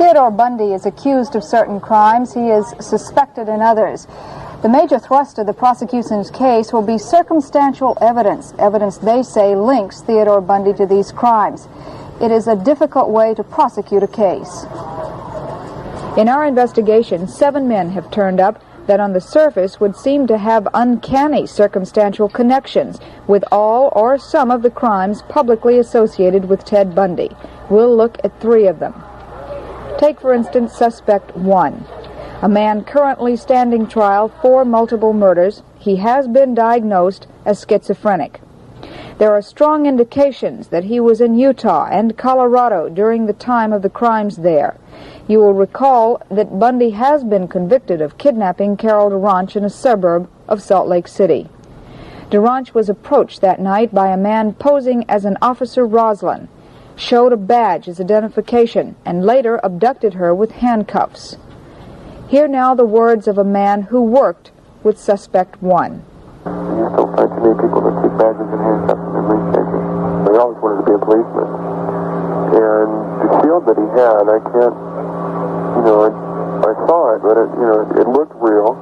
Theodore Bundy is accused of certain crimes. He is suspected in others. The major thrust of the prosecution's case will be circumstantial evidence, evidence they say links Theodore Bundy to these crimes. It is a difficult way to prosecute a case. In our investigation, 7 men have turned up that on the surface would seem to have uncanny circumstantial connections with all or some of the crimes publicly associated with Ted Bundy. We'll look at 3 of them. Take, for instance, Suspect 1, a man currently standing trial for multiple murders. He has been diagnosed as schizophrenic. There are strong indications that he was in Utah and Colorado during the time of the crimes there. You will recall that Bundy has been convicted of kidnapping Carole Boone in a suburb of Salt Lake City. Boone was approached that night by a man posing as an Officer Roslin, showed a badge as identification, and later abducted her with handcuffs. Hear now the words of a man who worked with Suspect 1. You still find too many people that keep badges and handcuffs in their police stations. They always wanted to be a policeman. And the shield that he had, I can't, I saw it, but it looked real.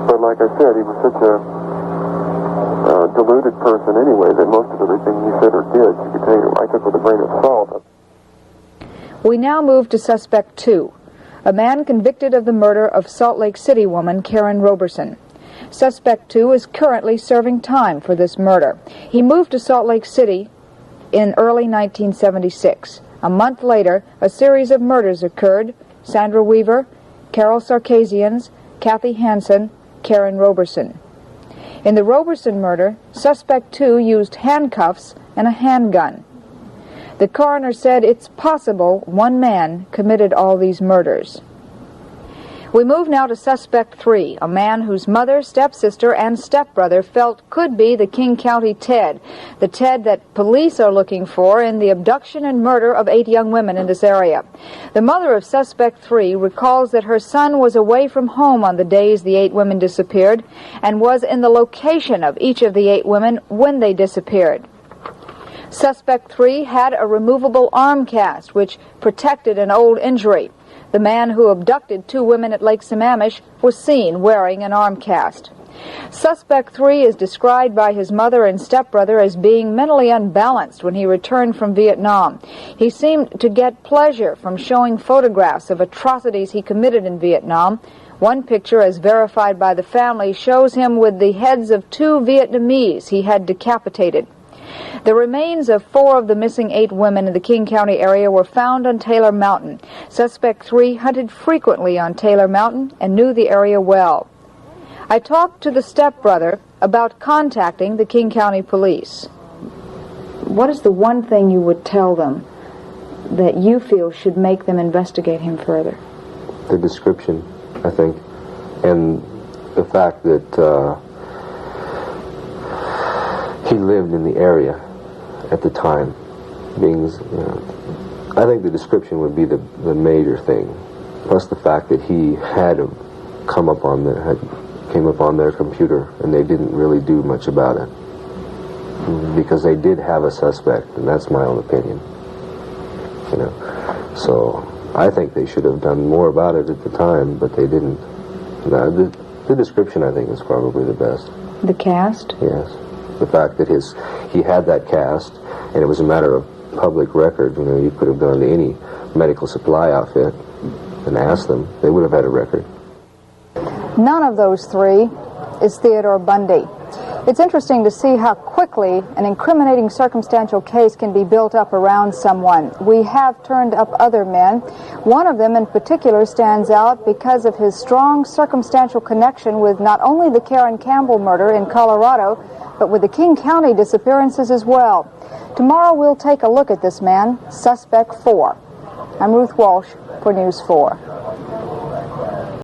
But like I said, he was such a deluded person anyway that most of everything he said or did, you could take, I took with a grain of salt. We now move to Suspect 2, a man convicted of the murder of Salt Lake City woman Karen Roberson. Suspect 2 is currently serving time for this murder. He moved to Salt Lake City in early 1976. A month later, a series of murders occurred: Sandra Weaver, Carol Sarkazians, Kathy Hansen, Karen Roberson. In the Roberson murder, Suspect 2 used handcuffs and a handgun. The coroner said it's possible one man committed all these murders. We move now to Suspect 3, a man whose mother, stepsister, and stepbrother felt could be the King County Ted, the Ted that police are looking for in the abduction and murder of 8 young women in this area. The mother of Suspect 3 recalls that her son was away from home on the days the 8 women disappeared and was in the location of each of the 8 women when they disappeared. Suspect 3 had a removable arm cast which protected an old injury. The man who abducted 2 women at Lake Sammamish was seen wearing an arm cast. Suspect 3 is described by his mother and stepbrother as being mentally unbalanced when he returned from Vietnam. He seemed to get pleasure from showing photographs of atrocities he committed in Vietnam. One picture, as verified by the family, shows him with the heads of 2 Vietnamese he had decapitated. The remains of 4 of the missing 8 women in the King County area were found on Taylor Mountain. Suspect 3 hunted frequently on Taylor Mountain and knew the area well. I talked to the stepbrother about contacting the King County Police. What is the one thing you would tell them that you feel should make them investigate him further? The description, I think, and the fact that he lived in the area at the time. I think the description would be the major thing. Plus the fact that he had came up on their computer and they didn't really do much about it. Because they did have a suspect, and that's my own opinion. So I think they should have done more about it at the time, but they didn't. The description, I think, is probably the best. The cast? Yes. The fact that he had that cast, and it was a matter of public record. You could have gone to any medical supply outfit and asked them. They would have had a record. None of those 3 is Theodore Bundy. It's interesting to see how quickly an incriminating circumstantial case can be built up around someone. We have turned up other men. One of them in particular stands out because of his strong circumstantial connection with not only the Karen Campbell murder in Colorado, but with the King County disappearances as well. Tomorrow we'll take a look at this man, Suspect 4. I'm Ruth Walsh for News 4.